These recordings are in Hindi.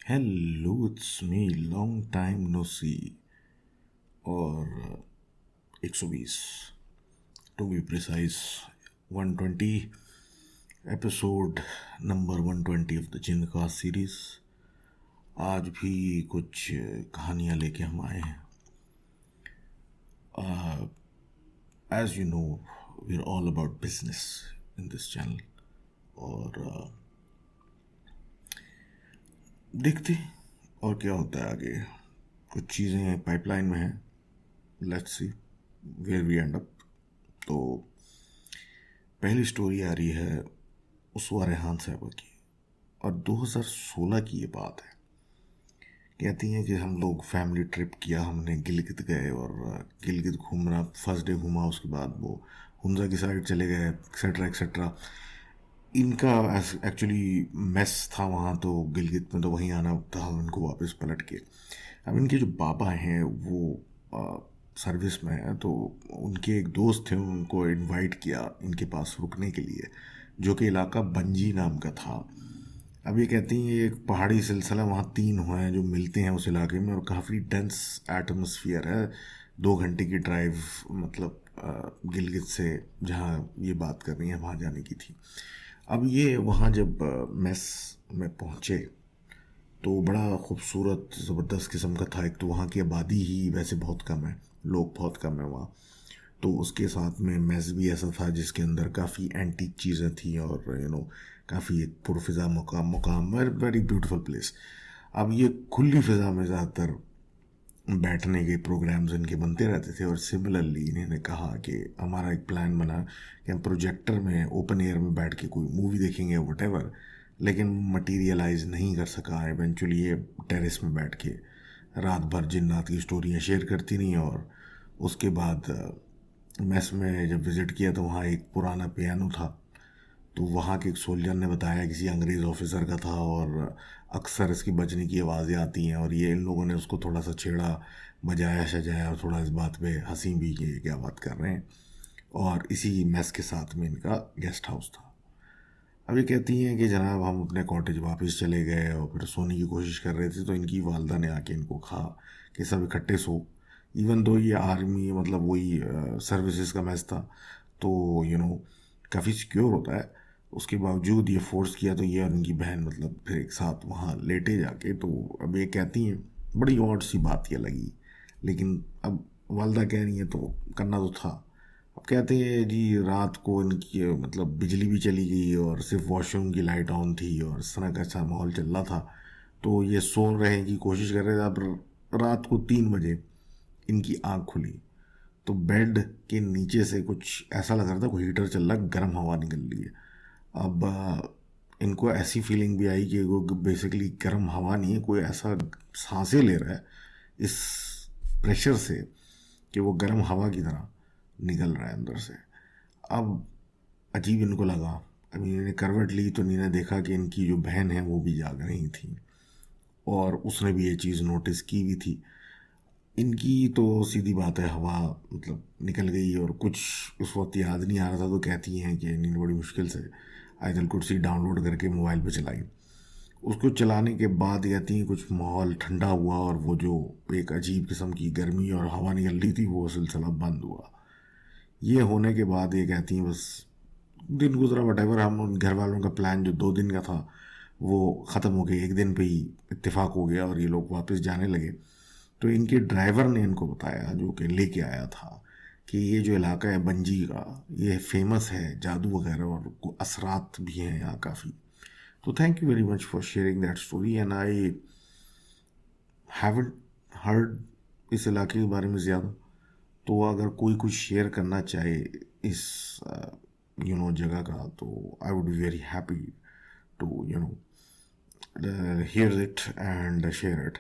Hello, it's me, long time no see. और 120 to be precise, 120 episode number 120 of the जिनका सीरीज। आज भी कुछ कहानियाँ लेके हम आए हैं। As you know, we are all about business in this channel. और देखते हैं और क्या होता है आगे। कुछ चीज़ें पाइपलाइन में हैं। Let's see where we end up. तो पहली स्टोरी आ रही है उसवा रेहान साहबा की, और 2016 की ये बात है। कहती हैं कि हम लोग फैमिली ट्रिप किया, हमने गिलगित गए और गिलगित घूमना, फर्स्ट डे घूमा, उसके बाद वो हुंजा की साइड चले गए, एक्सेट्रा एक्सेट्रा। इनका एक्चुअली मेस था वहाँ, तो गिलगित में तो वहीं आना था उनको वापस पलट के। अब इनके जो बाबा हैं वो सर्विस में है, तो उनके एक दोस्त थे, उनको इनवाइट किया इनके पास रुकने के लिए, जो कि इलाका बंजी नाम का था। अब ये कहती हैं ये एक पहाड़ी सिलसिला, वहाँ 3 हुए हैं जो मिलते हैं उस इलाके में, और काफ़ी डेंस एटमोसफियर है। 2 घंटे की ड्राइव, मतलब गिलगित से जहाँ ये बात कर रही हैं वहाँ जाने की थी। अब ये वहाँ जब मेस में पहुँचे तो बड़ा खूबसूरत ज़बरदस्त किस्म का था। एक तो वहाँ की आबादी ही वैसे बहुत कम है, लोग बहुत कम है वहाँ। तो उसके साथ में मेस भी ऐसा था जिसके अंदर काफ़ी एंटीक चीज़ें थी, और काफ़ी एक पुरफिज़ा मुकाम मुकाम वेरी ब्यूटीफुल प्लेस। अब ये खुली फ़िज़ा में ज़्यादातर बैठने के प्रोग्राम्स इनके बनते रहते थे। और सिमिलरली इन्होंने कहा कि हमारा एक प्लान बना कि हम प्रोजेक्टर में ओपन एयर में बैठ के कोई मूवी देखेंगे वटेवर, लेकिन मटीरियलाइज नहीं कर सका। इवेंचुअली ये टेरेस में बैठ के रात भर जिन्नात की स्टोरियाँ शेयर करती रहीं। और उसके बाद मेस में जब विज़िट किया तो वहाँ एक पुराना पियानो था। तो वहाँ के एक सोल्जर ने बताया किसी अंग्रेज़ ऑफिसर का था, और अक्सर इसकी बजने की आवाज़ें आती हैं, और ये इन लोगों ने उसको थोड़ा सा छेड़ा, बजाया सजाया, और थोड़ा इस बात पे हंसी भी कि क्या बात कर रहे हैं। और इसी मेस के साथ में इनका गेस्ट हाउस था। अब ये कहती हैं कि जनाब हम अपने कॉटेज वापस चले गए और फिर सोने की कोशिश कर रहे थे, तो इनकी वालदा ने आके इनको कहा कि सब इकट्ठे सो। इवन दो ये आर्मी, मतलब वही सर्विसेज का मैच था, तो काफ़ी सिक्योर होता है। उसके बावजूद ये फोर्स किया, तो ये और इनकी बहन मतलब फिर एक साथ वहाँ लेटे जाके। तो अब ये कहती हैं बड़ी ऑड सी बात ये लगी, लेकिन अब वालदा कह रही है तो करना तो था। अब कहते हैं जी रात को इनकी मतलब बिजली भी चली गई और सिर्फ वॉशरूम की लाइट ऑन थी, और इस तरह का अच्छा माहौल चल रहा था। तो ये सो रहे की कोशिश कर रहे थे। अब रात को 3 बजे इनकी आँख खुली, तो बेड के नीचे से कुछ ऐसा लग रहा था कोई हीटर चल रहा है, गर्म हवा निकल रही है। अब इनको ऐसी फीलिंग भी आई कि वो बेसिकली गर्म हवा नहीं है, कोई ऐसा सांसें ले रहा है इस प्रेशर से कि वो गर्म हवा की तरह निकल रहा है अंदर से। अब अजीब इनको लगा। अब इन्होंने करवट ली तो इन्होंने देखा कि इनकी जो बहन है वो भी जाग रही थी, और उसने भी ये चीज़ नोटिस की भी थी। इनकी तो सीधी बात है हवा मतलब निकल गई, और कुछ उस वक्त याद नहीं आ रहा था। तो कहती हैं कि इन्होंने बड़ी मुश्किल से आयतल कुर्सी डाउनलोड करके मोबाइल पे चलाई। उसको चलाने के बाद कहती हैं कुछ माहौल ठंडा हुआ, और वो जो एक अजीब किस्म की गर्मी और हवा निकल रही थी वो सिलसिला बंद हुआ। ये होने के बाद ये कहती हैं बस दिन गुजरा, वटेवर, हम उन घर वालों का प्लान जो 2 दिन का था वो ख़त्म हो गया, एक दिन पे ही इत्तेफाक हो गया और ये लोग वापस जाने लगे। तो इनके ड्राइवर ने इनको बताया, जो कि लेके आया था, कि ये जो इलाका है बंजी का, ये फेमस है जादू वगैरह, और असरात भी हैं यहाँ काफ़ी। तो thank you very much for sharing that story, and I haven't heard इस इलाके के बारे में ज़्यादा। तो अगर कोई कुछ शेयर करना चाहे इस जगह का, तो I would be very happy to hear it and share it.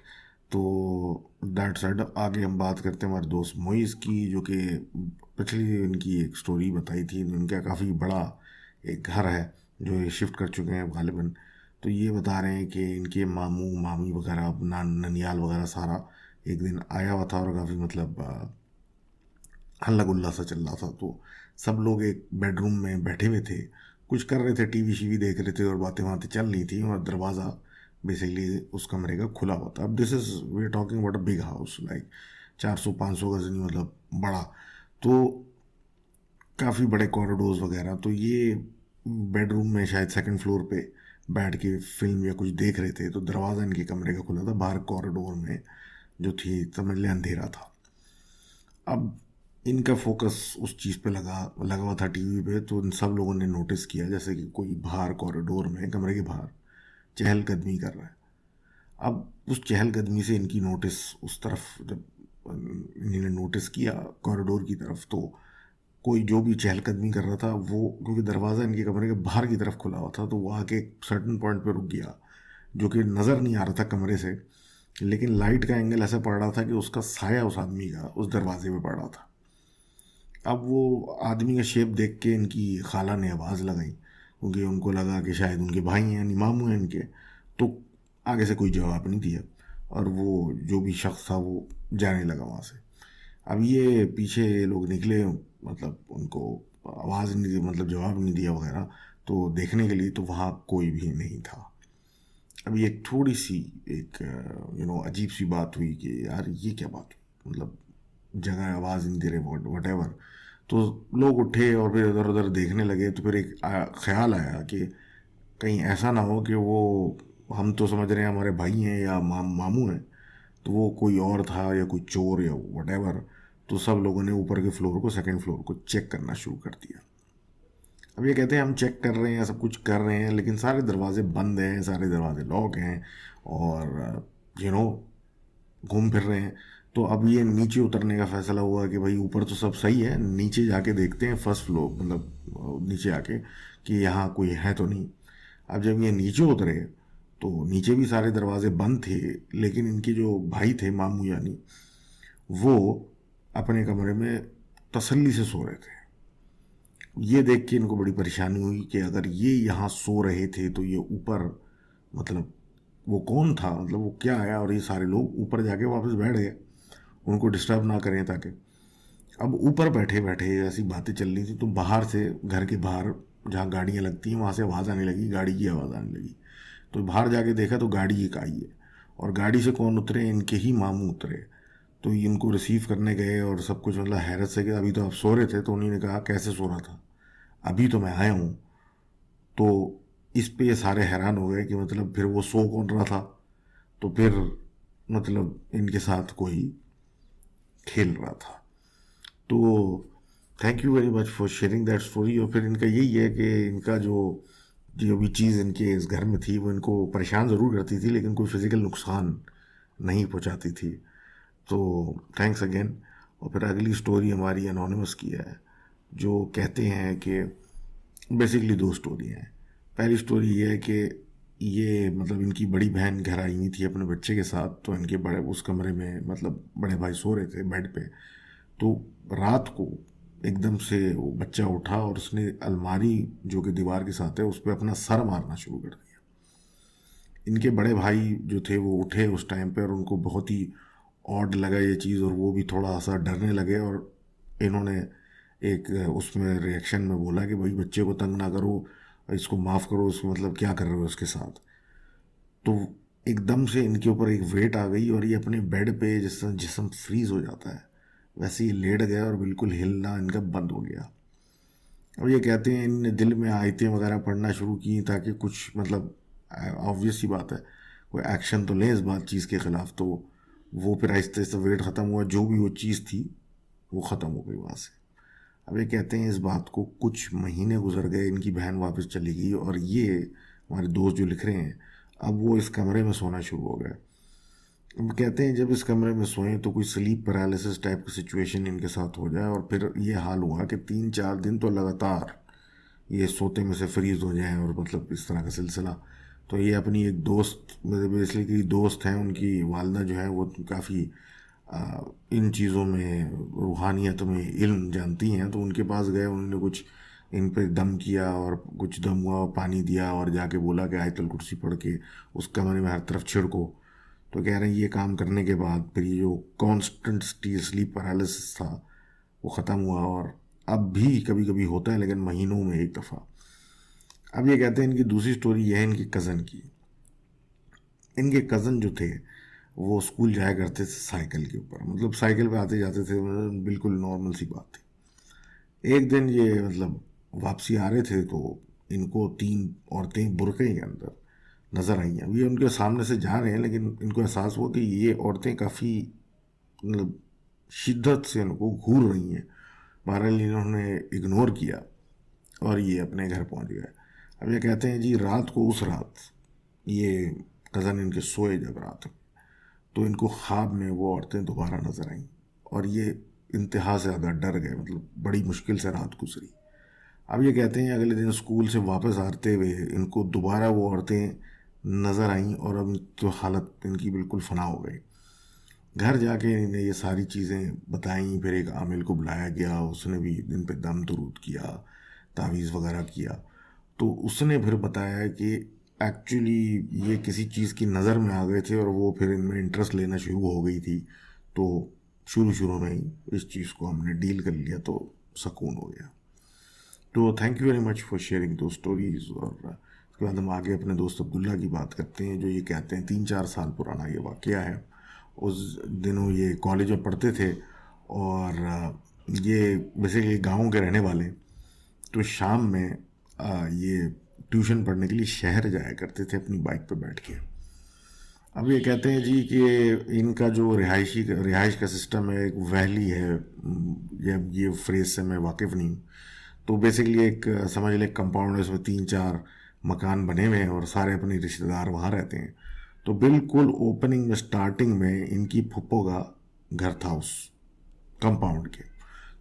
तो दैट साइड आगे हम बात करते हैं हमारे दोस्त मोइस की, जो कि पिछली इनकी एक स्टोरी बताई थी। इनका काफ़ी बड़ा एक घर है जो ये शिफ्ट कर चुके हैं गालिबन। तो ये बता रहे हैं कि इनके मामू मामी वगैरह ननियाल वगैरह सारा एक दिन आया हुआ था, और काफ़ी मतलब हल्ला गुल्ला सा चल रहा था। तो सब लोग एक बेडरूम में बैठे हुए थे, कुछ कर रहे थे, टीवी शीवी देख रहे थे, और बातें बातें चल रही थी, और दरवाज़ा बेसिकली उस कमरे का खुला हुआ था। अब this is we are talking about a big house, like 400-500 गज नहीं, मतलब बड़ा। तो काफ़ी बड़े कॉरिडोर्स वगैरह। तो ये बेडरूम में शायद सेकंड फ्लोर पे बैठ के फिल्म या कुछ देख रहे थे, तो दरवाज़ा इनके कमरे का खुला था। बाहर कॉरिडोर में जो थी, समझ ले अंधेरा था। अब इनका फोकस उस चीज़ पे लगा लगा हुआ था टीवी पे। तो इन सब लोगों ने नोटिस किया जैसे कि कोई बाहर कॉरिडोर में कमरे के बाहर चहलकदमी कर रहा है। अब उस चहलकदमी से इनकी नोटिस उस तरफ, जब इन्होंने नोटिस किया कॉरिडोर की तरफ, तो कोई जो भी चहलकदमी कर रहा था वो, क्योंकि दरवाज़ा इनके कमरे के बाहर की तरफ खुला हुआ था, तो वो आके एक सर्टन पॉइंट पे रुक गया, जो कि नज़र नहीं आ रहा था कमरे से, लेकिन लाइट का एंगल ऐसा पड़ रहा था कि उसका साया उस आदमी का उस दरवाजे पे पड़ रहा था। अब वो आदमी का शेप देख के इनकी खाला ने आवाज़ लगाई, क्योंकि उनको लगा कि शायद उनके भाई हैं, यानी मामू हैं इनके। तो आगे से कोई जवाब नहीं दिया, और वो जो भी शख्स था वो जाने लगा वहाँ से। अब ये पीछे लोग निकले, मतलब उनको आवाज़ नहीं दी, मतलब जवाब नहीं दिया वगैरह, तो देखने के लिए, तो वहाँ कोई भी नहीं था। अब ये थोड़ी सी एक अजीब सी बात हुई कि यार ये क्या बात हुई, मतलब जगह आवाज़ नहीं दे रहे, वट एवर। तो लोग उठे और फिर इधर उधर देखने लगे। तो फिर एक ख्याल आया कि कहीं ऐसा ना हो कि वो, हम तो समझ रहे हैं हमारे भाई हैं या मामू हैं, तो वो कोई और था या कोई चोर या वट एवर। तो सब लोगों ने ऊपर के फ्लोर को, सेकंड फ्लोर को चेक करना शुरू कर दिया। अब ये कहते हैं हम चेक कर रहे हैं, सब कुछ कर रहे हैं, लेकिन सारे दरवाजे बंद हैं, सारे दरवाजे लॉक हैं, और यू नो घूम फिर रहे हैं। तो अब ये नीचे उतरने का फैसला हुआ कि भाई ऊपर तो सब सही है, नीचे जाके देखते हैं फर्स्ट फ्लोर, मतलब नीचे आके, कि यहाँ कोई है तो नहीं। अब जब ये नीचे उतरे तो नीचे भी सारे दरवाजे बंद थे, लेकिन इनके जो भाई थे, मामू यानी, वो अपने कमरे में तसल्ली से सो रहे थे। ये देख के इनको बड़ी परेशानी हुई कि अगर ये यहाँ सो रहे थे तो ये ऊपर, मतलब वो कौन था, मतलब वो क्या आया, और ये सारे लोग ऊपर जाके वापस बैठ गए, उनको डिस्टर्ब ना करें ताकि। अब ऊपर बैठे बैठे ऐसी बातें चल रही थी, तो बाहर से, घर के बाहर जहाँ गाड़ियाँ लगती हैं वहाँ से आवाज़ आने लगी, गाड़ी की आवाज़ आने लगी। तो बाहर जाके देखा तो गाड़ी एक आई है, और गाड़ी से कौन उतरे, इनके ही मामू उतरे। तो इनको रिसीव करने गए और सब कुछ, मतलब हैरत से कि अभी तो आप सो रहे थे। तो उन्होंने कहा कैसे सो रहा था, अभी तो मैं आया हूँ। तो इस पे ये सारे हैरान हो गए कि मतलब फिर वो सो कौन रहा था। तो फिर मतलब इनके साथ कोई खेल रहा था। तो thank you very much for sharing that story. और फिर इनका यही है कि इनका जो जो भी चीज़ इनके इस घर में थी वो इनको परेशान ज़रूर करती थी, लेकिन कोई फिज़िकल नुकसान नहीं पहुंचाती थी। तो थैंक्स अगेन। और फिर अगली स्टोरी हमारी एनोनिमस की है, जो कहते हैं कि बेसिकली दो स्टोरी हैं। पहली स्टोरी ये है कि ये, मतलब इनकी बड़ी बहन घर आई हुई थी अपने बच्चे के साथ। तो इनके बड़े उस कमरे में, मतलब बड़े भाई सो रहे थे बेड पे। तो रात को एकदम से वो बच्चा उठा और उसने अलमारी जो कि दीवार के साथ है उस पर अपना सर मारना शुरू कर दिया। इनके बड़े भाई जो थे वो उठे उस टाइम पे, और उनको बहुत ही ऑड लगा ये चीज़, और वो भी थोड़ा सा डरने लगे। और इन्होंने एक उसमें रिएक्शन में बोला कि भाई बच्चे को तंग ना करो, इसको माफ़ करो, उसको मतलब क्या कर रहे हो उसके साथ। तो एकदम से इनके ऊपर एक वेट आ गई, और ये अपने बेड पे जैसे जिस्म फ्रीज हो जाता है वैसे ही लेट गया, और बिल्कुल हिलना इनका बंद हो गया। अब ये कहते हैं इन दिल में आयतें वगैरह पढ़ना शुरू की, ताकि कुछ, मतलब ऑब्वियस सी बात है, कोई एक्शन तो लें इस बात चीज़ के ख़िलाफ़। तो वो फिर आहिस्ते आहिस्ते वेट ख़त्म हुआ, जो भी वो चीज़ थी वो ख़त्म हो गई वहाँ से। अब ये कहते हैं इस बात को कुछ महीने गुजर गए, इनकी बहन वापस चली गई, और ये हमारे दोस्त जो लिख रहे हैं, अब वो इस कमरे में सोना शुरू हो गए। अब कहते हैं जब इस कमरे में सोए तो कोई स्लीप पैरालिसिस टाइप की सिचुएशन इनके साथ हो जाए, और फिर ये हाल हुआ कि 3-4 दिन तो लगातार ये सोते में से फ्रीज हो जाएं, और मतलब इस तरह का सिलसिला। तो ये अपनी एक दोस्त, मतलब बेसिकली दोस्त हैं, उनकी वालदा जो है वो काफ़ी इन चीज़ों में, रूहानियत में इल्म जानती हैं। तो उनके पास गए, उन्होंने कुछ इन पे दम किया, और कुछ दम हुआ, पानी दिया, और जाके बोला कि आयतुल कुर्सी पढ़ के उस कमरे में हर तरफ छिड़को। तो कह रहे हैं ये काम करने के बाद फिर ये जो कॉन्स्टेंट स्लीप पैरालिसिस था वो ख़त्म हुआ, और अब भी कभी कभी होता है, लेकिन महीनों में एक दफ़ा। अब ये कहते हैं इनकी दूसरी स्टोरी यह है इनकी कज़न की। इनके कज़न जो थे वो स्कूल जाया करते थे साइकिल के ऊपर, मतलब साइकिल पे आते जाते थे, मतलब बिल्कुल नॉर्मल सी बात थी। एक दिन ये मतलब वापसी आ रहे थे तो इनको तीन औरतें बुरके के अंदर नज़र आई। अब ये उनके सामने से जा रहे हैं, लेकिन इनको एहसास हुआ कि ये औरतें काफ़ी मतलब शिद्दत से उनको घूर रही हैं। बहरहाल इन्होंने इग्नोर किया और ये अपने घर पहुंच गए। अब ये कहते हैं जी रात को, उस रात ये कज़न इनके सोए जब रात में, तो इनको ख्वाब में वो औरतें दोबारा नजर आईं और ये इंतहा से ज़्यादा डर गए, मतलब बड़ी मुश्किल से रात गुजरी। अब ये कहते हैं अगले दिन स्कूल से वापस आते हुए इनको दोबारा वो औरतें नज़र आईं और अब तो हालत इनकी बिल्कुल फना हो गई। घर जाके इन्हें ये सारी चीज़ें बताई, फिर एक आमिल को बुलाया गया, उसने भी दिन पे दम दुरूद किया, तावीज़ वगैरह किया। तो उसने फिर बताया कि एक्चुअली ये किसी चीज़ की नज़र में आ गए थे और वो फिर इनमें इंटरेस्ट लेना शुरू हो गई थी। तो शुरू शुरू में ही इस चीज़ को हमने डील कर लिया तो सुकून हो गया। तो thank you very much for sharing दो स्टोरीज़। और उसके बाद हम आगे अपने दोस्त अब्दुल्ला की बात करते हैं, जो ये कहते हैं 3-4 साल पुराना ये वाक़या है। उस दिनों ये कॉलेज में पढ़ते थे और ये बेसिकली गाँव के रहने वाले। तो शाम में ये ट्यूशन पढ़ने के लिए शहर जाया करते थे अपनी बाइक पे बैठ के। अब ये कहते हैं जी कि इनका जो रिहाइश का सिस्टम है, एक वैली है, ये फ्रेज से मैं वाकिफ़ नहीं हूँ। तो बेसिकली एक समझ लें कंपाउंड है, उसमें 3-4 मकान बने हुए हैं और सारे अपने रिश्तेदार वहाँ रहते हैं। तो बिल्कुल ओपनिंग में, स्टार्टिंग में इनकी फुप्पो का घर था उस कंपाउंड के।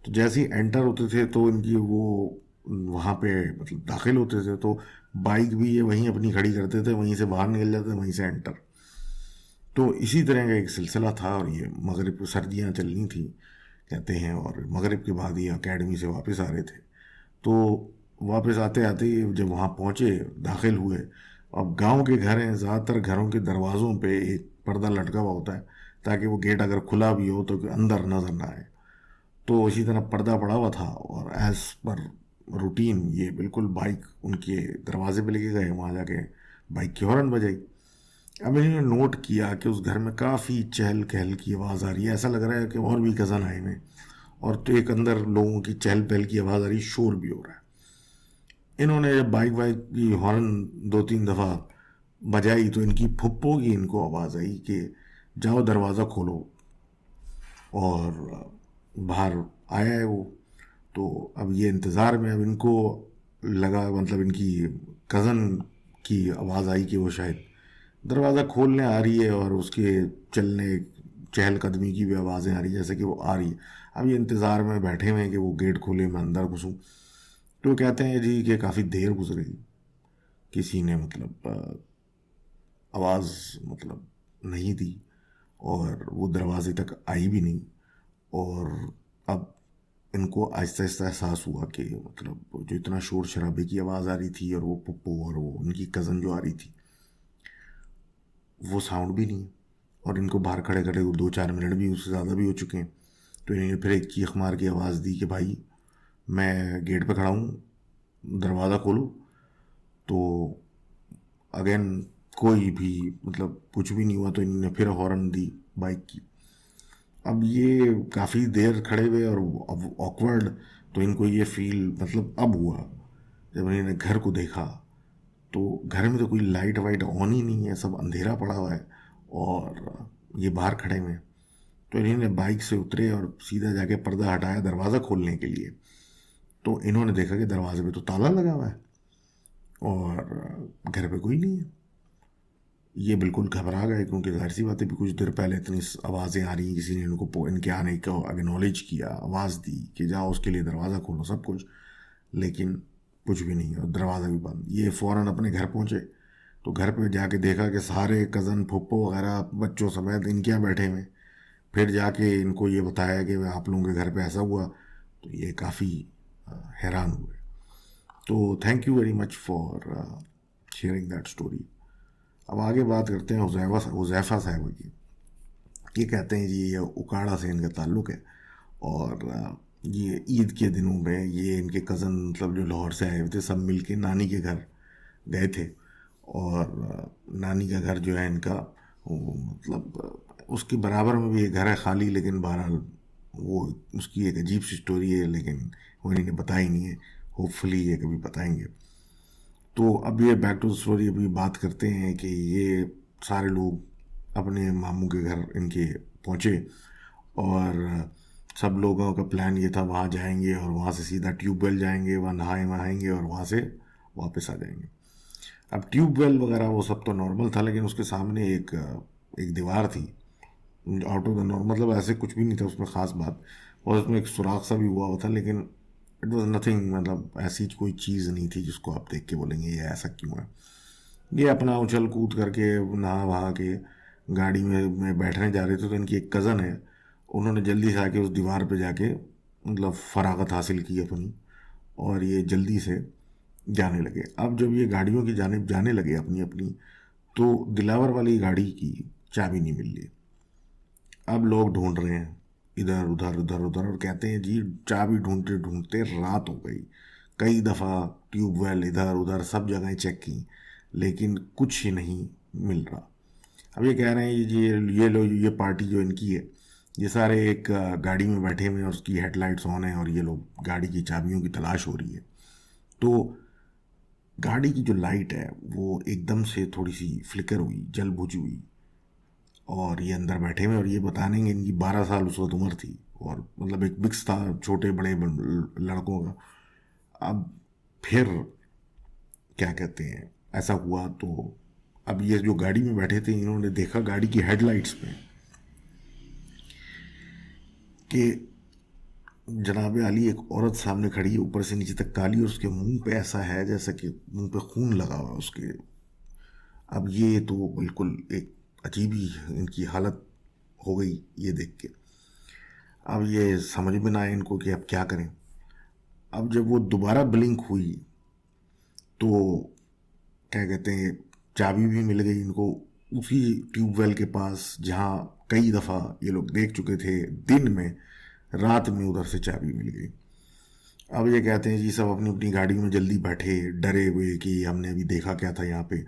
तो जैसे ही एंटर होते थे तो इनकी वो वहाँ पे मतलब दाखिल होते थे तो बाइक भी ये वहीं अपनी खड़ी करते थे, वहीं से बाहर निकल जाते थे, वहीं से एंटर। तो इसी तरह का एक सिलसिला था और ये मगरिब सर्दियाँ चलनी थी कहते हैं, और मगरिब के बाद ये अकेडमी से वापस आ रहे थे। तो वापस आते आते जब वहाँ पहुँचे, दाखिल हुए, अब गांव के घर हैं, ज़्यादातर घरों के दरवाज़ों पे एक पर्दा लटका हुआ होता है ताकि वो गेट अगर खुला भी हो तो अंदर नजर ना आए। तो इसी तरह पर्दा पड़ा हुआ था और एज़ पर रूटीन ये बिल्कुल बाइक उनके दरवाजे पे लेके गए, वहाँ जाके बाइक की हॉर्न बजाई। अब इन्होंने नोट किया कि उस घर में काफ़ी चहल पहल की आवाज़ आ रही है, ऐसा लग रहा है कि और भी कज़न आए हुए, और तो एक अंदर लोगों की चहल पहल की आवाज़ आ रही, शोर भी हो रहा है। इन्होंने जब बाइक वाइक की हॉर्न 2-3 दफ़ा बजाई तो इनकी फुप्पो की इनको आवाज़ आई कि जाओ दरवाज़ा खोलो, और बाहर आया है वो। तो अब ये इंतज़ार में, अब इनको लगा मतलब इनकी कज़न की आवाज़ आई कि वो शायद दरवाज़ा खोलने आ रही है और उसके चलने चहलकदमी की भी आवाज़ें आ रही है जैसे कि वो आ रही है। अब ये इंतज़ार में बैठे हुए हैं कि वो गेट खोले, मैं अंदर घुसूँ। तो कहते हैं जी कि काफ़ी देर गुजरी, किसी ने मतलब आवाज़ मतलब नहीं दी और वो दरवाजे तक आई भी नहीं। और अब इनको आहिस्ता आहिस्ता एहसास हुआ कि मतलब जो इतना शोर शराबे की आवाज़ आ रही थी और वो पुप्पो और वो उनकी कज़न जो आ रही थी, वो साउंड भी नहीं। और इनको बाहर खड़े खड़े 2-4 मिनट भी, उससे ज़्यादा भी हो चुके हैं। तो इन्होंने फिर एक चीख मार की आवाज़ दी कि भाई मैं गेट पे खड़ा हूँ, दरवाज़ा खोलो। तो अगेन कोई भी मतलब कुछ भी नहीं हुआ। तो इन्होंने फिर हॉर्न दी बाइक की। अब ये काफ़ी देर खड़े हुए और अब ऑकवर्ड, तो इनको ये फील मतलब अब हुआ जब इन्होंने घर को देखा तो घर में तो कोई लाइट वाइट ऑन ही नहीं है, सब अंधेरा पड़ा हुआ है और ये बाहर खड़े हुए हैं। तो इन्होंने बाइक से उतरे और सीधा जाके पर्दा हटाया दरवाज़ा खोलने के लिए। तो इन्होंने देखा कि दरवाजे पे तो ताला लगा हुआ है और घर पे कोई नहीं है। ये बिल्कुल घबरा गए क्योंकि जाहिर सी बात है भी कुछ देर पहले इतनी आवाज़ें आ रही हैं, किसी ने इनको इनके आने को एक्नॉलेज किया, आवाज़ दी कि जाओ उसके लिए दरवाज़ा खोलो, सब कुछ, लेकिन कुछ भी नहीं, और दरवाज़ा भी बंद। ये फ़ौरन अपने घर पहुँचे तो घर पे जाके देखा कि सारे कज़न फुप्पो वगैरह बच्चों समेत इनके यहाँ बैठे हुए। फिर जाके इनको ये बताया कि आप लोगों के घर पे ऐसा हुआ, तो ये काफ़ी हैरान हुए। तो thank you very much for sharing that story. अब आगे बात करते हैं हुज़ैफ़ा साहब की। ये कहते हैं जी ये उकाड़ा से इनका ताल्लुक़ है और ये ईद के दिनों में ये इनके कज़न मतलब जो लाहौर से आए हुए थे सब मिल के नानी के घर गए थे और नानी का घर जो है इनका, वो मतलब उसके बराबर में भी एक घर है खाली, लेकिन बहरहाल वो उसकी एक अजीब सी स्टोरी है, लेकिन वो इन्होंने बताई नहीं है। होपफुली ये कभी बताएंगे। तो अब ये बैक टू द स्टोरी, अभी बात करते हैं कि ये सारे लोग अपने मामू के घर इनके पहुँचे, और सब लोगों का प्लान ये था वहाँ जाएंगे और वहाँ से सीधा ट्यूबवेल जाएंगे, वहाँ नहाए वहाएंगे और वहाँ से वापस आ जाएंगे। अब ट्यूबवेल वगैरह वो सब तो नॉर्मल था, लेकिन उसके सामने एक एक दीवार थी आउट ऑफ द नॉर्म, मतलब ऐसे कुछ भी नहीं था उसमें ख़ास बात। और उसमें एक सुराख सा भी हुआ था, लेकिन इट वॉज नथिंग, मतलब ऐसी कोई चीज़ नहीं थी जिसको आप देख के बोलेंगे ये ऐसा क्यों है। ये अपना उछल कूद करके नहा वहा के गाड़ी में बैठने जा रहे थे, तो इनकी एक कज़न है, उन्होंने जल्दी से आके उस दीवार पे जाके मतलब फरागत हासिल की अपनी, और ये जल्दी से जाने लगे। अब जब ये गाड़ियों की जाने जाने लगे अपनी अपनी, तो दिलावर वाली गाड़ी की चाबी नहीं मिल रही। अब लोग ढूंढ रहे हैं इधर उधर उधर उधर, और कहते हैं जी चाबी ढूंढते ढूंढते रात हो गई। कई दफ़ा ट्यूबवेल इधर उधर सब जगह चेक की, लेकिन कुछ ही नहीं मिल रहा। अब ये कह रहे हैं जी ये लो, ये पार्टी जो इनकी है, ये सारे एक गाड़ी में बैठे हुए हैं और उसकी हेडलाइट्स ऑन है, और ये लोग गाड़ी की चाबियों की तलाश हो रही है। तो गाड़ी की जो लाइट है वो एकदम से थोड़ी सी फ्लिकर हुई, जल बुझ हुई, और ये अंदर बैठे हुए, और ये बताने इनकी 12 साल उस वक्त उम्र थी, और मतलब एक मिक्स था छोटे बड़े लड़कों का। अब फिर क्या कहते हैं, ऐसा हुआ तो अब ये जो गाड़ी में बैठे थे इन्होंने देखा गाड़ी की हेडलाइट्स में कि जनाब आली एक औरत सामने खड़ी है, ऊपर से नीचे तक काली, और उसके मुंह पे ऐसा है जैसा कि मुंह पे खून लगा हुआ है उसके। अब ये तो बिल्कुल एक अजीब ही इनकी हालत हो गई ये देख के। अब ये समझ में ना आए इनको कि अब क्या करें। अब जब वो दोबारा ब्लिंक हुई तो क्या कहते हैं, चाबी भी मिल गई इनको उसी ट्यूबवेल के पास जहाँ कई दफ़ा ये लोग देख चुके थे दिन में, रात में उधर से चाबी मिल गई। अब ये कहते हैं जी सब अपनी अपनी गाड़ी में जल्दी बैठे, डरे हुए कि हमने अभी देखा क्या था यहाँ पे,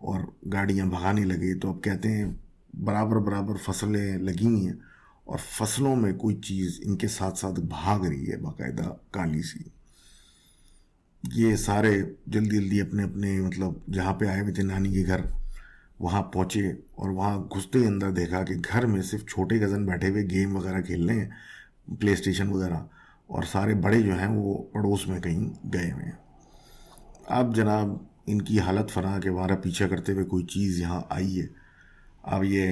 और गाड़ियाँ भगाने लगे। तो अब कहते हैं बराबर बराबर फसलें लगी हुई हैं, और फसलों में कोई चीज़ इनके साथ साथ भाग रही है बाकायदा काली सी। ये सारे जल्दी जल्दी अपने अपने मतलब जहाँ पे आए हुए थे नानी के घर, वहाँ पहुँचे, और वहाँ घुसते ही अंदर देखा कि घर में सिर्फ छोटे कज़न बैठे हुए गेम वगैरह खेल रहे हैं, प्ले स्टेशन वगैरह, और सारे बड़े जो हैं वो पड़ोस में कहीं गए हुए हैं। अब जनाब इनकी हालत फना के हमारा पीछा करते हुए कोई चीज़ यहाँ आई है। अब ये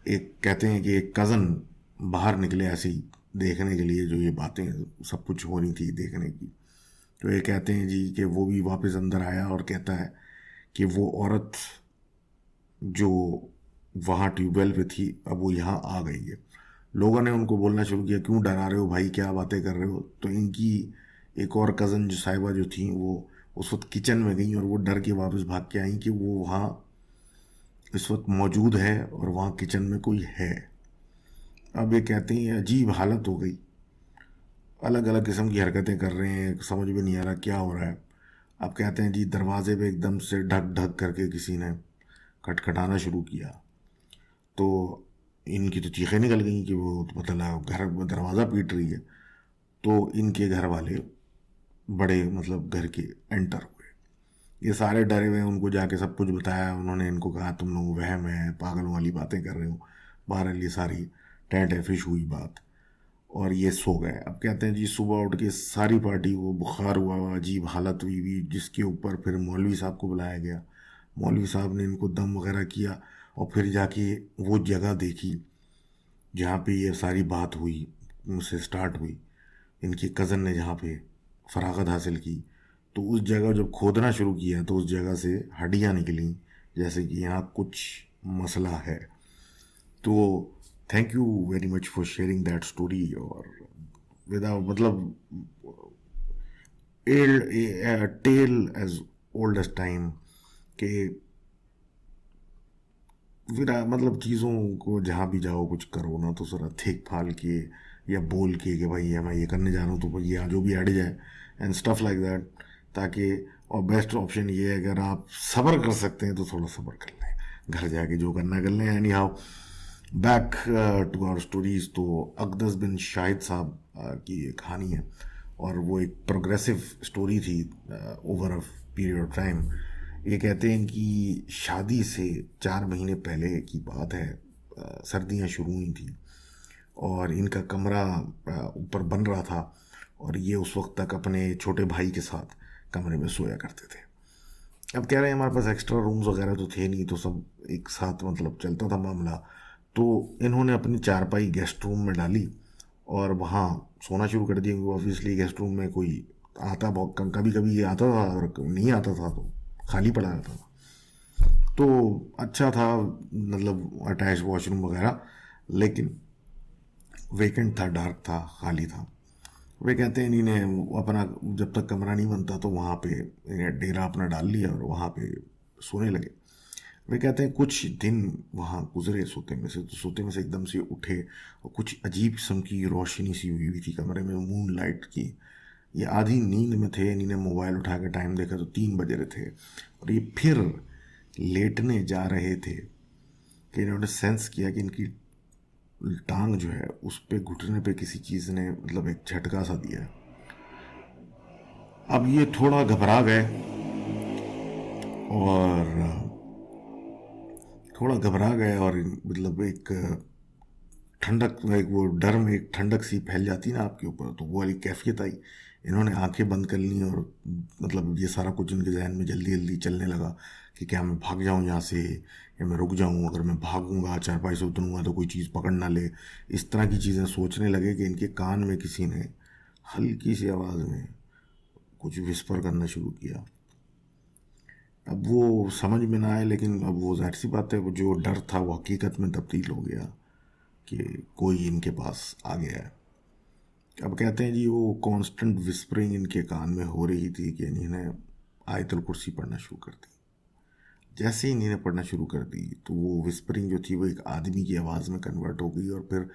एक कहते हैं कि एक कज़न बाहर निकले ऐसे ही देखने के लिए, जो ये बातें सब कुछ हो रही थी देखने की। तो ये कहते हैं जी कि वो भी वापस अंदर आया और कहता है कि वो औरत जो वहाँ ट्यूबवेल पे थी अब वो यहाँ आ गई है। लोगों ने उनको बोलना शुरू किया क्यों डरा रहे हो भाई, क्या बातें कर रहे हो। तो इनकी एक और कज़न जो साहिबा जो थी वो उस वक्त किचन में गई, और वो डर के वापस भाग के आई कि वो वहाँ इस वक्त मौजूद है और वहाँ किचन में कोई है। अब ये कहते हैं अजीब हालत हो गई, अलग अलग किस्म की हरकतें कर रहे हैं, समझ में नहीं आ रहा क्या हो रहा है। अब कहते हैं जी दरवाजे पे एकदम से ढक ढक करके किसी ने खटखटाना शुरू किया। तो इनकी तो चीखें निकल गई कि वो तो मतलब घर दरवाज़ा पीट रही है। तो इनके घर वाले बड़े मतलब घर के एंटर हुए, ये सारे डरे हुए हैं, उनको जाके सब कुछ बताया। उन्होंने इनको कहा तुम लोग वहम है, पागलों वाली बातें कर रहे हो। बहरहाल ये सारी टेंट फिश हुई बात, और ये सो गए। अब कहते हैं जी सुबह उठ के सारी पार्टी को बुखार हुआ, अजीब हालत हुई जिसके ऊपर फिर मौलवी साहब को बुलाया गया। मौलवी साहब ने इनको दम वगैरह किया, और फिर जाके वो जगह देखी जहाँ पे ये सारी बात हुई, उनसे स्टार्ट हुई, इनके कज़न ने जहाँ पे फरागत हासिल की। तो उस जगह जब खोदना शुरू किया तो उस जगह से हड्डियाँ निकली, जैसे कि यहाँ कुछ मसला है। तो thank you very much for sharing that story. और विदाउट मतलब tale as old as time के मतलब चीज़ों को जहाँ भी जाओ कुछ करो ना तो ज़रा देख भाल के या बोल के कि भाई मैं ये करने जा रहा हूँ तो भाई ये जो भी अड़ जाए एंड स्टफ लाइक दैट, ताकि और बेस्ट ऑप्शन ये है, अगर आप सब्र कर सकते हैं तो थोड़ा सब्र कर लें, घर जाके जो करना कर लें। Anyhow, back to our stories. तो अकदस बिन शाहिद साहब की एक कहानी है, और वो एक प्रोग्रेसिव स्टोरी थी over a period of time. ये कहते हैं कि शादी से 4 महीने पहले की बात है, सर्दियाँ शुरू हुई थी और इनका कमरा ऊपर बन रहा था, और ये उस वक्त तक अपने छोटे भाई के साथ कमरे में सोया करते थे। अब कह रहे हैं हमारे पास एक्स्ट्रा रूम्स वगैरह तो थे नहीं, तो सब एक साथ मतलब चलता था मामला। तो इन्होंने अपनी चारपाई गेस्ट रूम में डाली और वहाँ सोना शुरू कर दिया, क्योंकि ऑब्वियसली गेस्ट रूम में कोई आता बहुत कम, कभी कभी ये आता था और नहीं आता था तो खाली पड़ा रहता था। तो अच्छा था, मतलब अटैच वॉशरूम वगैरह, लेकिन वेकेंट था, डार्क था, खाली था। वे कहते हैं इन्हें अपना जब तक कमरा नहीं बनता तो वहाँ पे इन्हें डेरा अपना डाल लिया और वहाँ पे सोने लगे। वे कहते हैं कुछ दिन वहाँ गुजरे सोते में से, तो सोते में से एकदम से उठे और कुछ अजीब किस्म की रोशनी सी हुई थी कमरे में, मून लाइट की। ये आधी नींद में थे, इन्होंने मोबाइल उठा कर टाइम देखा तो 3 बज रहे थे, और ये फिर लेटने जा रहे थे कि इन्होंने सेंस किया कि इनकी टांग जो है उस पे घुटने पे किसी चीज़ ने मतलब एक झटका सा दिया। अब ये थोड़ा घबरा गए, और मतलब एक ठंडक, एक वो डर में एक ठंडक सी फैल जाती है ना आपके ऊपर, तो वो वाली कैफियत आई। इन्होंने आंखें बंद कर ली और मतलब ये सारा कुछ इनके जहन में जल्दी जल्दी चलने लगा कि क्या मैं भाग जाऊं यहाँ से या मैं रुक जाऊं, अगर मैं भागूंगा चारपाई से उतरूंगा तो कोई चीज़ पकड़ ना ले। इस तरह की चीज़ें सोचने लगे कि इनके कान में किसी ने हल्की सी आवाज़ में कुछ विस्पर करना शुरू किया। अब वो समझ में ना आए, लेकिन अब वो जाहिर सी बात है, वो जो डर था वो हकीकत में तब्दील हो गया कि कोई इनके पास आ गया है। अब कहते हैं जी वो कांस्टेंट विस्परिंग इनके कान में हो रही थी कि इन्होंने आयतल कुर्सी पढ़ना शुरू कर दी। जैसे ही इन्होंने पढ़ना शुरू कर दी तो वो विस्परिंग जो थी वो एक आदमी की आवाज़ में कन्वर्ट हो गई, और फिर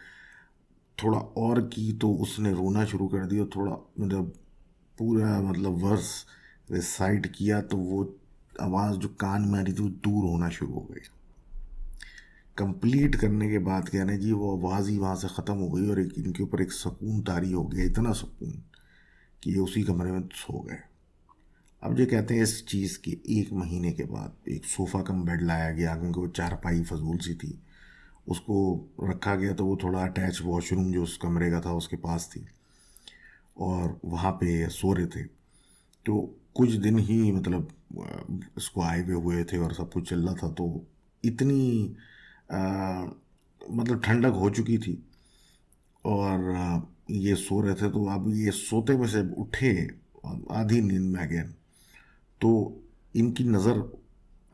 थोड़ा और की तो उसने रोना शुरू कर दिया, थोड़ा मतलब पूरा मतलब वर्स रिसाइट किया तो वो आवाज़ जो कान में आ रही थी वो दूर होना शुरू हो गई। कंप्लीट करने के बाद क्या ना जी, वो आवाज़ ही वहाँ से ख़त्म हो गई और एक इनके ऊपर एक सुकून तारी हो गया, इतना सुकून कि ये उसी कमरे में सो गए। अब ये कहते हैं इस चीज़ के 1 महीने के बाद एक सोफ़ा कम बेड लाया गया, क्योंकि वो चारपाई फजूल सी थी, उसको रखा गया। तो वो थोड़ा अटैच वॉशरूम जो उस कमरे का था उसके पास थी, और वहाँ पे सो रहे थे। तो कुछ दिन ही मतलब इसको आए हुए थे और सब कुछ चल रहा था, तो इतनी अ, मतलब ठंडक हो चुकी थी, और ये सो रहे थे। तो अब ये सोते में से उठे आधी नींद में अगेन, तो इनकी नज़र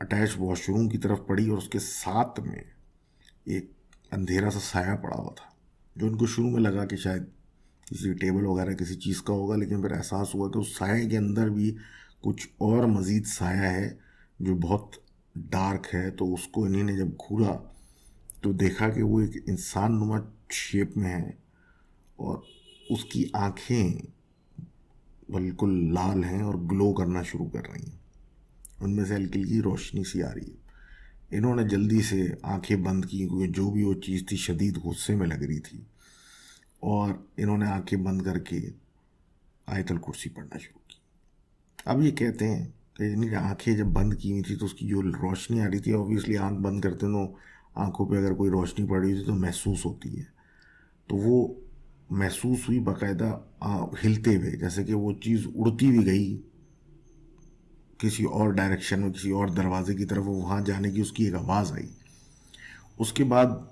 अटैच वॉशरूम की तरफ पड़ी और उसके साथ में एक अंधेरा सा साया पड़ा हुआ था, जो इनको शुरू में लगा कि शायद किसी टेबल वगैरह किसी चीज़ का होगा, लेकिन फिर एहसास हुआ कि उस साए के अंदर भी कुछ और मज़ीद साया है जो बहुत डार्क है। तो उसको इन्हीं जब घूरा तो देखा कि वो एक इंसान नुमा शेप में है, और उसकी आंखें बिल्कुल लाल हैं और ग्लो करना शुरू कर रही हैं, उनमें से हल्की हल्की रोशनी सी आ रही है। इन्होंने जल्दी से आंखें बंद की, क्योंकि जो भी वो चीज़ थी शदीद गुस्से में लग रही थी, और इन्होंने आंखें बंद करके आयतल कुर्सी पढ़ना शुरू की। अब ये कहते हैं कि इन्हीं आंखें जब बंद की हुई थी तो उसकी जो रोशनी आ रही थी, ऑब्वियसली आंख बंद करते तो आंखों पे अगर कोई रोशनी पड़ रही थी तो महसूस होती है, तो वो महसूस हुई बाकायदा हिलते हुए, जैसे कि वो चीज़ उड़ती हुई गई किसी और डायरेक्शन में, किसी और दरवाजे की तरफ, वो वहाँ जाने की उसकी एक आवाज़ आई। उसके बाद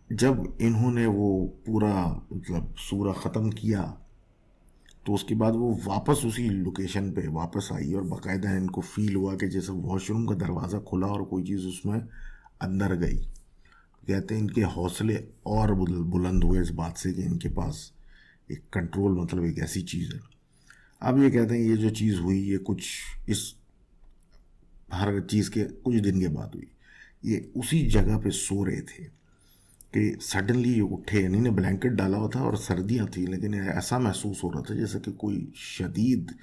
जब इन्होंने वो पूरा मतलब सूरा ख़त्म किया तो उसके बाद वो वापस उसी लोकेशन पे वापस आई, और बाकायदा इनको फील हुआ कि जैसे वॉशरूम का दरवाज़ा खुला और कोई चीज़ उसमें अंदर गई। कहते हैं इनके हौसले और बुलंद हुए इस बात से कि इनके पास एक कंट्रोल मतलब एक ऐसी चीज़ है। अब ये कहते हैं ये जो चीज़ हुई ये कुछ इस हर चीज़ के कुछ दिन के बाद हुई। ये उसी जगह पे सो रहे थे कि सडनली ये उठे, इन्होंने ब्लैंकेट डाला हुआ था और सर्दियाँ थी, लेकिन ऐसा महसूस हो रहा था जैसे कि कोई शदीद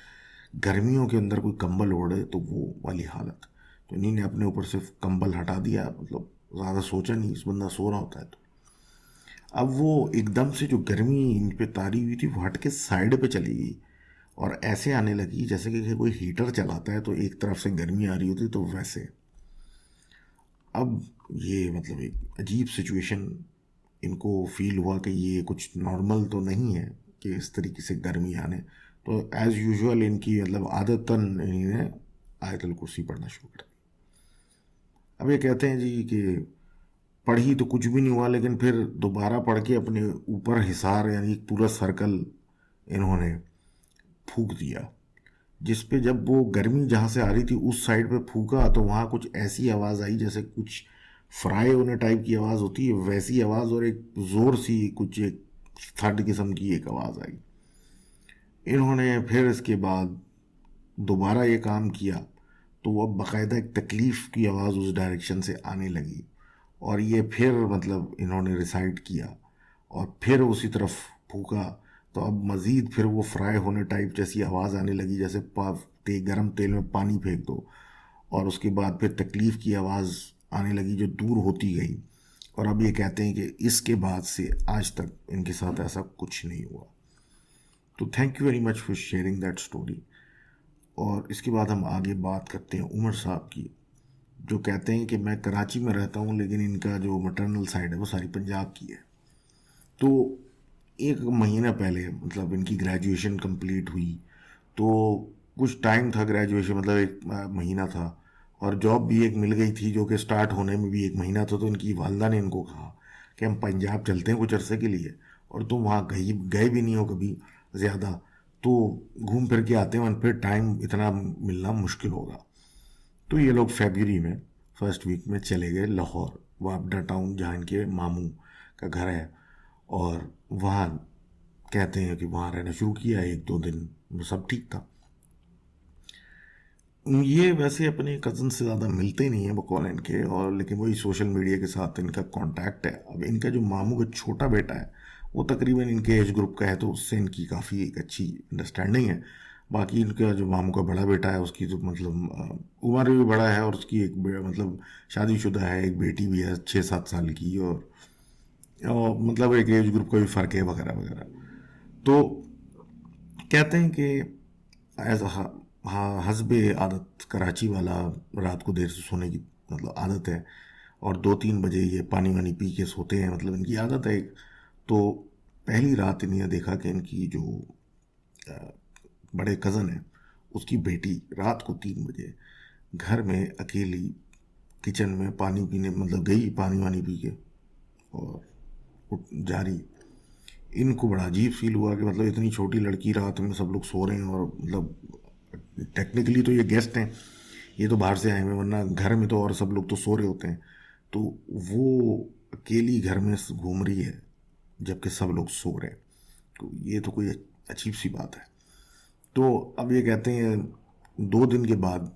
गर्मियों के अंदर कोई कंबल ओढ़े तो वो वाली हालत। तो इन्हीं ने अपने ऊपर से कंबल हटा दिया, मतलब ज़्यादा सोचा नहीं, इस बंदा सो रहा होता है तो। अब वो एकदम से जो गर्मी इन पे तारी हुई थी वो हट के साइड पे चली गई, और ऐसे आने लगी जैसे कि कोई हीटर चलाता है तो एक तरफ से गर्मी आ रही होती, तो वैसे। अब ये मतलब एक अजीब सिचुएशन, इनको फील हुआ कि ये कुछ नॉर्मल तो नहीं है कि इस तरीके से गर्मी आने। तो एज़ यूजुअल इनकी मतलब आदतन इन्हें आयतल कुर्सी पढ़ना शुरू कर दी। अब ये कहते हैं जी कि पढ़ी तो कुछ भी नहीं हुआ, लेकिन फिर दोबारा पढ़ के अपने ऊपर हिसार यानी पूरा सर्कल इन्होंने फूंक दिया, जिस पे जब वो गर्मी जहाँ से आ रही थी उस साइड पे फूका तो वहाँ कुछ ऐसी आवाज़ आई जैसे कुछ फ्राई होने टाइप की आवाज़ होती है वैसी आवाज़, और एक ज़ोर सी कुछ एक थर्ड किस्म की एक आवाज़ आई। इन्होंने फिर इसके बाद दोबारा ये काम किया तो वो अब बाकायदा एक तकलीफ़ की आवाज़ उस डायरेक्शन से आने लगी, और ये फिर मतलब इन्होंने रिसाइट किया और फिर उसी तरफ फूका। तो अब मज़ीद फिर वो फ्राई होने टाइप जैसी आवाज़ आने लगी, जैसे गरम तेल में पानी फेंक दो, और उसके बाद फिर तकलीफ़ की आवाज़ आने लगी जो दूर होती गई। और अब ये कहते हैं कि इसके बाद से आज तक इनके साथ ऐसा कुछ नहीं हुआ। तो thank you very much for sharing that story. और इसके बाद हम आगे बात करते हैं उमर साहब की, जो कहते हैं कि मैं कराची में रहता हूँ लेकिन इनका जो मटरनल साइड है वो सारी पंजाब की है। तो एक महीना पहले मतलब इनकी ग्रेजुएशन कंप्लीट हुई, तो कुछ टाइम था ग्रेजुएशन मतलब एक महीना था, और जॉब भी एक मिल गई थी जो कि स्टार्ट होने में भी एक महीना था। तो इनकी वालदा ने इनको कहा कि हम पंजाब चलते हैं कुछ अरसे के लिए, और तुम वहाँ गई गए भी नहीं हो कभी ज़्यादा, तो घूम फिर के आते हैं और फिर टाइम इतना मिलना मुश्किल होगा। तो ये लोग फरवरी में फर्स्ट वीक में चले गए लाहौर, वापडा टाउन, जहाँ इनके मामू का घर है। और वहाँ कहते हैं कि वहाँ रहना शुरू किया, एक दो दिन सब ठीक था। ये वैसे अपने कज़न से ज़्यादा मिलते नहीं हैं बकौल इनके, और लेकिन वही सोशल मीडिया के साथ इनका कांटेक्ट है। अब इनका जो मामू का छोटा बेटा है वो तकरीबन इनके एज ग्रुप का है, तो उससे इनकी काफ़ी एक अच्छी अंडरस्टैंडिंग है। बाकी इनका जो मामू का बड़ा बेटा है उसकी तो मतलब उम्र भी बड़ा है, और उसकी एक मतलब शादीशुदा है, एक बेटी भी है 6-7 साल की, और मतलब एक एज ग्रुप का भी फ़र्क है वगैरह वगैरह। तो कहते हैं कि एज हाँ हस्बे आदत कराची वाला रात को देर से सोने की मतलब आदत है, और 2-3 बजे ये पानी वानी पी के सोते हैं, मतलब इनकी आदत है एक। तो पहली रात इन्हें देखा कि इनकी जो बड़े कज़न है उसकी बेटी रात को 3 बजे घर में अकेली किचन में पानी पीने मतलब गई पानी वानी पी के और जा रही। इनको बड़ा अजीब फील हुआ कि मतलब इतनी छोटी लड़की रात में सब लोग सो रहे हैं, और मतलब टेक्निकली तो ये गेस्ट हैं, ये तो बाहर से आए हुए, वरना घर में तो और सब लोग तो सो रहे होते हैं। तो वो अकेली घर में घूम रही है जबकि सब लोग सो रहे हैं, तो ये तो कोई अजीब सी बात है। तो अब ये कहते हैं 2 दिन के बाद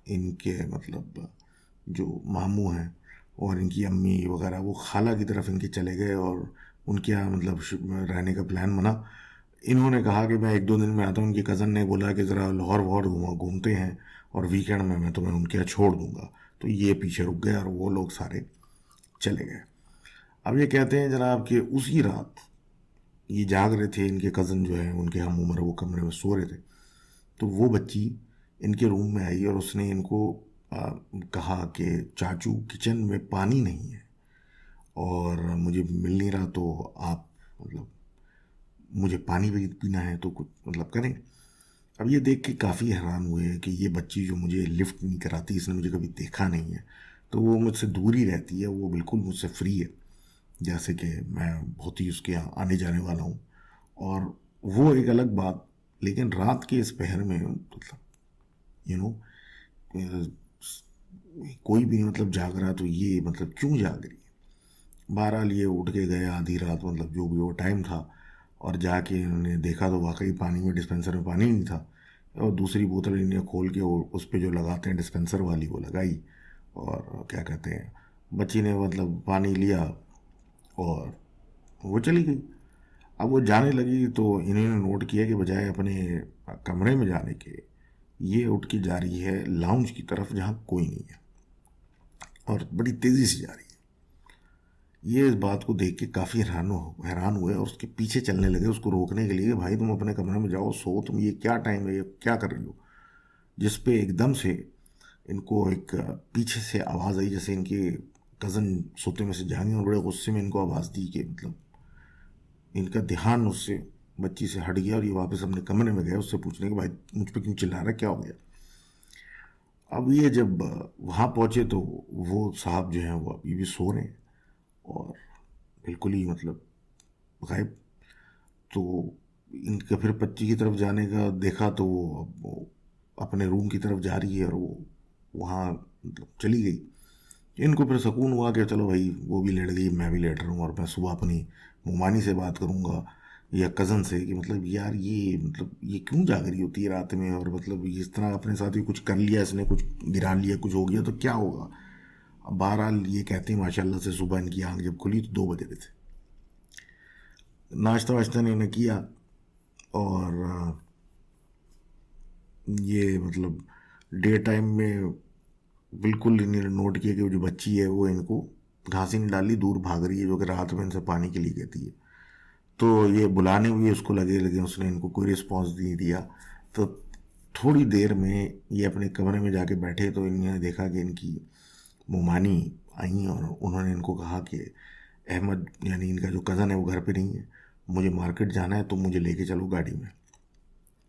इनके मतलब जो मामू हैं और इनकी अम्मी वगैरह वो खाला की तरफ इनके चले गए, और उनके यहाँ मतलब रहने का प्लान बना। इन्होंने कहा कि मैं 1-2 दिन में आता हूँ। उनकी कज़न ने बोला कि ज़रा लाहौर वहौर घूमते हैं और वीकेंड में मैं तुम्हें उनके यहाँ छोड़ दूँगा। तो ये पीछे रुक गए और वो लोग सारे चले गए। अब ये कहते हैं जनाब कि उसी रात ये जाग रहे थे, इनके कज़न जो हैं उनके हम उम्र वो कमरे में सो रहे थे। तो वो बच्ची इनके रूम में आई और उसने इनको कहा कि चाचू किचन में पानी नहीं है और मुझे मिल नहीं रहा, तो आप मतलब मुझे पानी भी पीना है तो कुछ मतलब करें। अब ये देख के काफ़ी हैरान हुए कि ये बच्ची जो मुझे लिफ्ट नहीं कराती, इसने मुझे कभी देखा नहीं है, तो वो मुझसे दूर ही रहती है, वो बिल्कुल मुझसे फ्री है जैसे कि मैं बहुत ही उसके यहाँ आने जाने वाला हूँ। और वो एक अलग बात, लेकिन रात के इस पहर में मतलब यू नो कोई भी मतलब जाग रहा, तो ये मतलब क्यों जाग रही है। बहरहाल ये उठ के गए आधी रात, मतलब जो भी वो टाइम था, और जाके इन्होंने देखा तो वाकई पानी में डिस्पेंसर में पानी नहीं था, और दूसरी बोतल इन्हें खोल के उस पर जो लगाते हैं डिस्पेंसर वाली वो लगाई, और क्या कहते हैं बच्ची ने मतलब पानी लिया और वो चली गई। अब वो जाने लगी तो इन्होंने नोट किया कि बजाय अपने कमरे में जाने के ये उठ के जा रही है लाउंज की तरफ जहाँ कोई नहीं है और बड़ी तेज़ी से जा रही है। ये इस बात को देख के काफ़ी हैरान हुए और उसके पीछे चलने लगे उसको रोकने के लिए, भाई तुम अपने कमरे में जाओ, सो, तुम ये क्या टाइम है, ये क्या कर रही हो। जिस पे एकदम से इनको एक पीछे से आवाज़ आई, जैसे इनके कज़न सोते में से जागे और बड़े गुस्से में इनको आवाज़ दी कि मतलब इनका ध्यान उससे बच्ची से हट गया और ये वापस अपने कमरे में गए उससे पूछने के, भाई मुझ पे क्यों चिल्ला रहा है, क्या हो गया। अब ये जब वहाँ पहुँचे तो वो साहब जो हैं वो अभी भी सो रहे हैं और बिल्कुल ही मतलब गायब। तो इनका फिर बच्ची की तरफ जाने का देखा तो वो अपने रूम की तरफ जा रही है और वो वहाँ मतलब चली गई। इनको फिर सुकून हुआ कि चलो भाई वो भी लेट गई, मैं भी लेट रहा हूँ और मैं सुबह अपनी मुमानी से बात करूँगा या कज़न से कि मतलब यार ये मतलब ये क्यों जाग रही होती है रात में, और मतलब इस तरह अपने साथ ही कुछ कर लिया इसने, कुछ गिरा लिया, कुछ हो गया तो क्या होगा। अब बहरहाल ये कहते हैं माशाल्लाह से सुबह इनकी आँख जब खुली तो 2 बजे रहे थे। नाश्ता वाश्ता ने इन्हें किया और ये मतलब डे टाइम में बिल्कुल इन्होंने नोट किया कि वो जो बच्ची है वो इनको घासी नहीं डाली, दूर भाग रही है, जो कि रात में इनसे पानी के लिए कहती है। तो ये बुलाने भी उसको लगे लगे, उसने इनको कोई रिस्पॉन्स नहीं दिया। तो थोड़ी देर में ये अपने कमरे में जाके बैठे तो इन्होंने देखा कि इनकी मुमानी आई और उन्होंने इनको कहा कि अहमद यानी इनका जो कज़न है वो घर पे नहीं है, मुझे मार्केट जाना है तो मुझे लेके चलो गाड़ी में।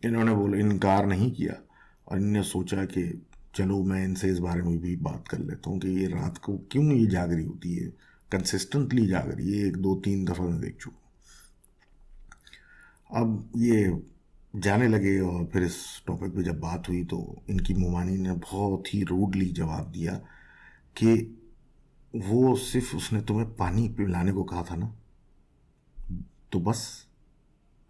इन्होंने बोला, इनकार नहीं किया और इन्होंने सोचा कि चलो मैं इनसे इस बारे में भी बात कर लेता हूँ कि ये रात को क्यों ये जाग रही होती है, कंसिस्टेंटली जाग रही है, 1 2 3 दफ़ा मैं देख चुका। अब ये जाने लगे और फिर इस टॉपिक पे जब बात हुई तो इनकी मुमानी ने बहुत ही रूडली जवाब दिया कि वो सिर्फ उसने तुम्हें पानी पिलाने को कहा था ना, तो बस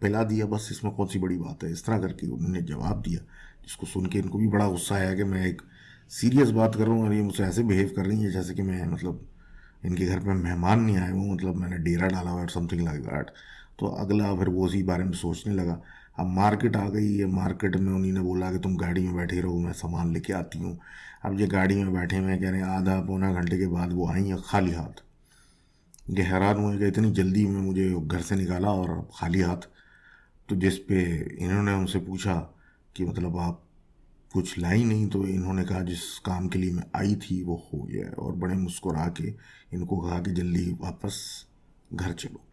पिला दिया, बस इसमें कौन सी बड़ी बात है। इस तरह करके उन्होंने जवाब दिया, जिसको सुन के इनको भी बड़ा गुस्सा आया कि मैं एक सीरियस बात कर रहा हूँ और ये मुझसे ऐसे बिहेव कर रही है जैसे कि मैं मतलब इनके घर पे मेहमान नहीं आए हूँ, मतलब मैंने डेरा डाला हुआ है, समथिंग लाइक दैट। तो अगला फिर वो उसी बारे में सोचने लगा। अब मार्केट आ गई है, मार्केट में उन्हीं ने बोला कि तुम गाड़ी में बैठे रहो, मैं सामान लेके आती हूँ। अब ये गाड़ी में बैठे हुए कह रहे हैं, आधा पौना घंटे के बाद वो आई है खाली हाथ। ये हैरान हुए कि इतनी जल्दी में मुझे घर से निकाला और खाली हाथ। तो जिस पे इन्होंने उनसे पूछा कि मतलब आप कुछ लाई नहीं, तो इन्होंने कहा जिस काम के लिए मैं आई थी वो हो गया है, और बड़े मुस्कुरा के इनको कहा कि जल्दी वापस घर चलो।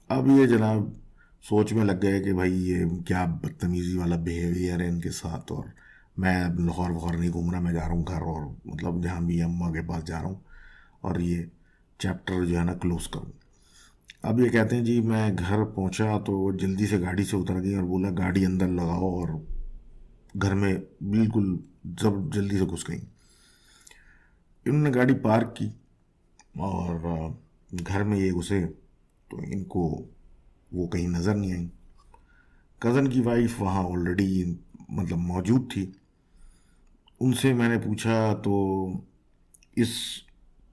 अब ये जनाब सोच में लग गए कि भाई ये क्या बदतमीज़ी वाला बिहेवियर है इनके साथ, और मैं अब लाहौर वहौर नहीं घूम रहा, मैं जा रहा हूँ घर, और मतलब जहाँ भी अम्मा के पास जा रहा हूँ और ये चैप्टर जो है ना क्लोज करूँ। अब ये कहते हैं जी मैं घर पहुंचा तो जल्दी से गाड़ी से उतर गई और बोला गाड़ी अंदर लगाओ, और घर में बिल्कुल जब जल्दी से घुस गई। इन्होंने गाड़ी पार्क की और घर में ये घुसे तो इनको वो कहीं नज़र नहीं आई। कज़न की वाइफ वहाँ ऑलरेडी मतलब मौजूद थी। उनसे मैंने पूछा तो इस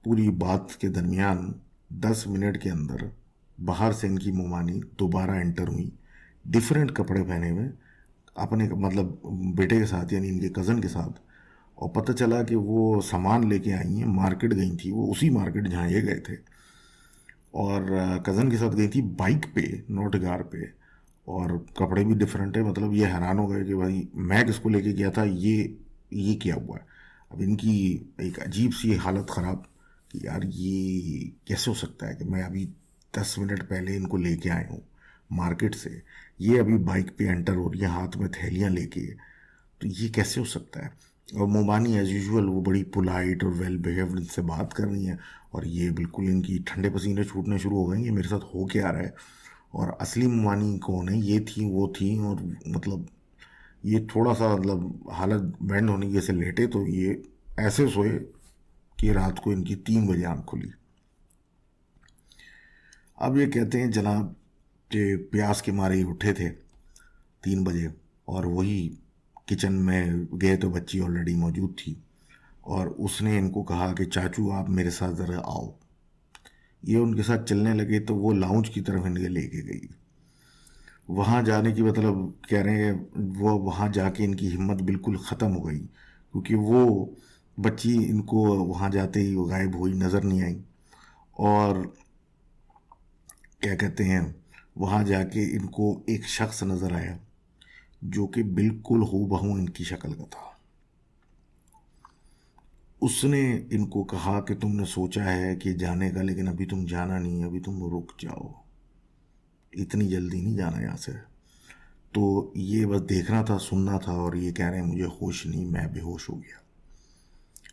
पूरी बात के दरमियान 10 मिनट के अंदर बाहर से इनकी मुमानी दोबारा एंटर हुई, डिफरेंट कपड़े पहने हुए, अपने मतलब बेटे के साथ यानी इनके कज़न के साथ। और पता चला कि वो सामान लेके आई हैं, मार्केट गई थी, वो उसी मार्केट जहाँ ये गए थे, और कज़न के साथ गई थी बाइक पे, नॉट कार पे, और कपड़े भी डिफरेंट है। मतलब ये हैरान हो गए कि भाई मैं किसको लेके गया था, ये क्या हुआ है। अब इनकी एक अजीब सी हालत ख़राब कि यार ये कैसे हो सकता है कि मैं अभी 10 मिनट पहले इनको लेके आया हूँ मार्केट से, ये अभी बाइक पे एंटर हो रही है हाथ में थैलियाँ लेके, तो ये कैसे हो सकता है। और मोमानी एज़ यूजुअल वो बड़ी पोलाइट और वेल बिहेव्ड इनसे बात कर रही हैं, और ये बिल्कुल इनकी ठंडे पसीने छूटने शुरू हो गए, ये मेरे साथ हो क्या रहा है। और असली मोमानी कौन है, ये थी वो थी, और मतलब ये थोड़ा सा मतलब हालत बैंड होने की जैसे लेटे तो ये ऐसे सोए कि रात को इनकी 3 बजे आँख खुली। अब ये कहते हैं जनाब कि प्यास के मारे ही उठे थे 3 बजे, और वही किचन में गए तो बच्ची ऑलरेडी मौजूद थी, और उसने इनको कहा कि चाचू आप मेरे साथ ज़रा आओ। ये उनके साथ चलने लगे तो वो लाउंज की तरफ इनके लेके गई। वहाँ जाने की मतलब कह रहे हैं वो वहाँ जाके इनकी हिम्मत बिल्कुल ख़त्म हो गई, क्योंकि वो बच्ची इनको वहाँ जाते ही वो गायब हुई, नज़र नहीं आई। और क्या कहते हैं, वहाँ जाके इनको एक शख्स नज़र आया जो कि बिल्कुल हूबहू इनकी शक्ल का था। उसने इनको कहा कि तुमने सोचा है कि जाने का, लेकिन अभी तुम जाना नहीं है, अभी तुम रुक जाओ, इतनी जल्दी नहीं जाना यहाँ से। तो ये बस देखना था, सुनना था, और ये कह रहे हैं मुझे होश नहीं, मैं बेहोश हो गया।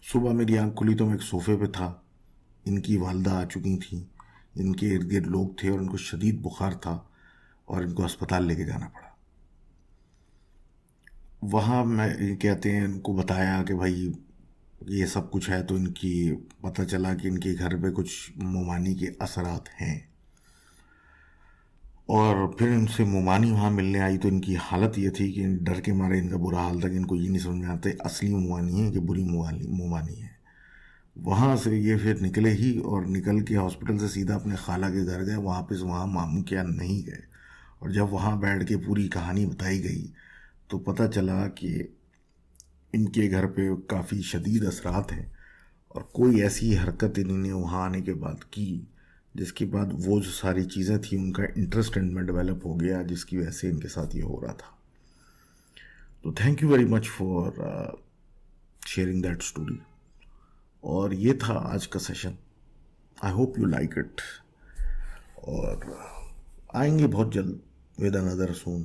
सुबह मेरी आंख खुली तो मैं एक सोफे पे था। इनकी वालदा आ चुकी थी, इनके इर्द गिर्द लोग थे और इनको शदीद बुखार था और इनको अस्पताल लेके जाना पड़ा। वहाँ मैं ये कहते हैं इनको बताया कि भाई ये सब कुछ है, तो इनकी पता चला कि इनके घर पे कुछ मुमानी के असरात हैं। और फिर इनसे मुमानी वहाँ मिलने आई तो इनकी हालत ये थी कि डर के मारे इनका बुरा हाल था कि इनको ये नहीं समझ में आता असली मुमानी है कि बुरी मुमानी है। वहाँ से ये फिर निकले ही, और निकल के हॉस्पिटल से सीधा अपने खाला के घर गए। वापस वहाँ मामू के यहाँ नहीं गए। और जब वहाँ बैठ के पूरी कहानी बताई गई तो पता चला कि इनके घर पे काफ़ी शदीद असरात हैं, और कोई ऐसी हरकत इन्होंने वहाँ आने के बाद की जिसके बाद वो जो सारी चीज़ें थी उनका इंटरेस्ट इनमें डेवलप हो गया, जिसकी वजह से इनके साथ ये हो रहा था। तो thank you very much for sharing that story. और ये था आज का session. I hope you like it. और आएंगे बहुत जल्द विद अनदर सून।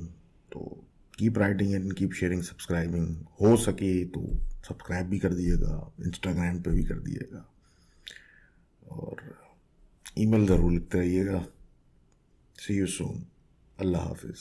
तो keep writing and keep sharing, subscribing. हो सके तो सब्सक्राइब भी कर दिएगा, इंस्टाग्राम पे भी कर दिएगा, और ईमेल ज़रूर लिखते रहिएगा। सी यू सून। अल्लाह हाफिज़।